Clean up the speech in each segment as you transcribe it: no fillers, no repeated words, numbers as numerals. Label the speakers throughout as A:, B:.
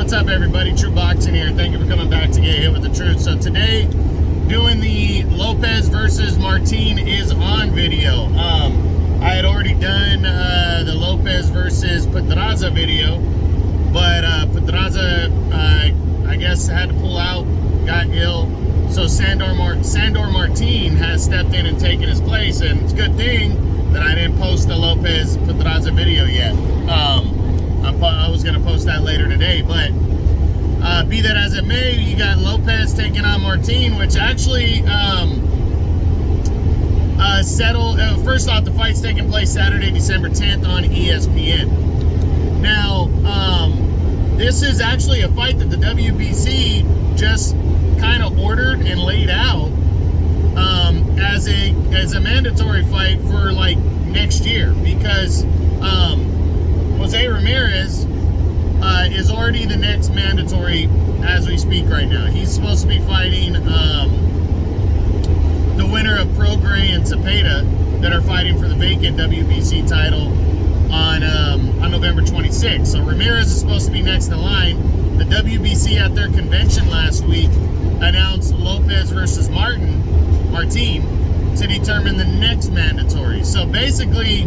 A: What's up, everybody? True Boxing here. Thank you for coming back to Get Hit with the Truth. So today, doing the Lopez versus Martin is on video. I had already done the Lopez versus Pedraza video, but Pedraza, I guess, had to pull out, got ill. So Sandor Martin has stepped in and taken his place, and it's a good thing that I didn't post the Lopez Pedraza video yet. I was going to post that later today, but be that as it may, you got Lopez taking on Martin, which actually settled. First off, the fight's taking place Saturday, December 10th on ESPN. Now, this is actually a fight that the WBC just kind of ordered and laid out as a mandatory fight for like next year, because Jose Ramirez is already the next mandatory as we speak right now. He's supposed to be fighting the winner of Prograis and Zepeda that are fighting for the vacant WBC title on November 26th. So Ramirez is supposed to be next in line. The WBC at their convention last week announced Lopez versus Martin to determine the next mandatory. So basically,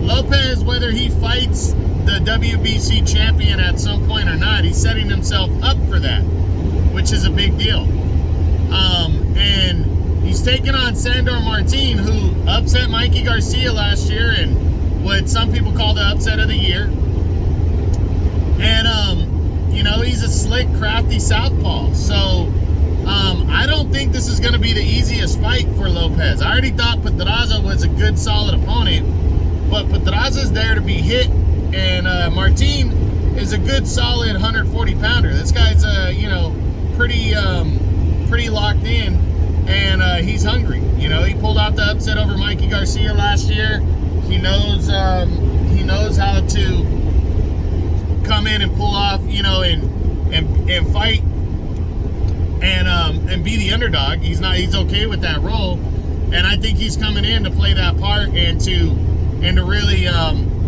A: Lopez, whether he fights the WBC champion at some point or not, he's setting himself up for that, which is a big deal. And he's taking on Sandor Martin, who upset Mikey Garcia last year and what some people call the upset of the year. And, you know, he's a slick, crafty southpaw. So, I don't think this is going to be the easiest fight for Lopez. I already thought Pedraza was a good, solid opponent, but Pedraza's there to be hit, and Martin is a good, solid 140-pounder. This guy's, you know, pretty locked in, and he's hungry. You know, he pulled off the upset over Mikey Garcia last year. He knows how to come in and pull off, you know, and fight and be the underdog. He's okay with that role, and I think he's coming in to play that part and to really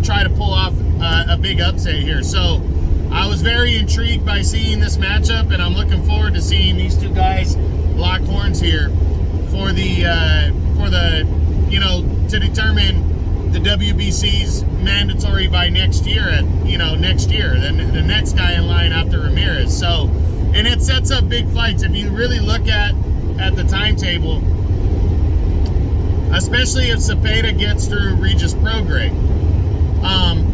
A: try to pull off a big upset here. So I was very intrigued by seeing this matchup, and I'm looking forward to seeing these two guys lock horns here for the you know, to determine the WBC's mandatory by next year. The next guy in line after Ramirez. So, and it sets up big fights. If you really look at the timetable, especially if Zepeda gets through Regis Prograis.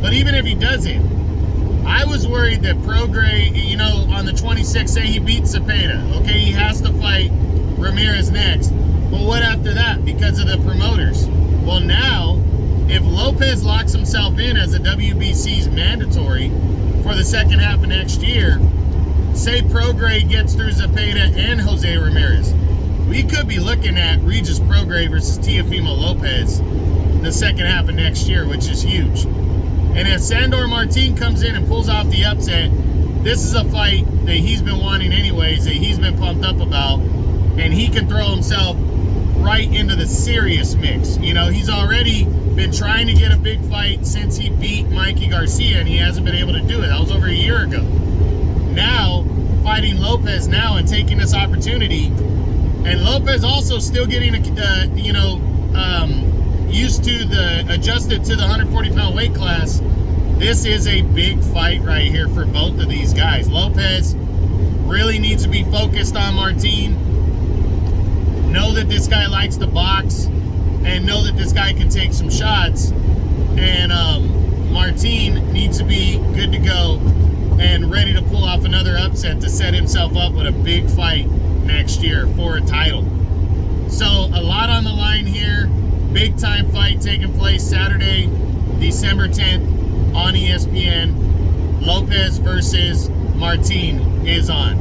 A: But even if he doesn't, I was worried that Prograis, you know, on the 26th, say he beats Zepeda. Okay, he has to fight Ramirez next. But what after that? Because of the promoters. Well, now, if Lopez locks himself in as a WBC's mandatory for the second half of next year, say Prograis gets through Zepeda and Jose Ramirez, we could be looking at Regis Prograis versus Teofimo Lopez the second half of next year, which is huge. And if Sandor Martin comes in and pulls off the upset, this is a fight that he's been wanting anyways, that he's been pumped up about, and he can throw himself right into the serious mix. You know, he's already been trying to get a big fight since he beat Mikey Garcia, and he hasn't been able to do it. That was over a year ago. Now, fighting Lopez now and taking this opportunity, and Lopez also still getting, adjusted to the 140-pound weight class. This is a big fight right here for both of these guys. Lopez really needs to be focused on Martin. Know that this guy likes to box, and know that this guy can take some shots. And Martin needs to be good to go and ready to pull off another upset to set himself up with a big fight next year for a title. So a lot on the line here. Big time fight taking place Saturday, December 10th on ESPN. Lopez versus Martin is on.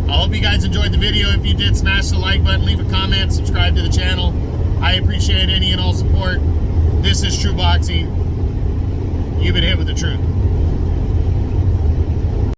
A: I hope you guys enjoyed the video. If you did, smash the like button, leave a comment, subscribe to the channel. I appreciate any and all support. This is True Boxing. You've been hit with the truth.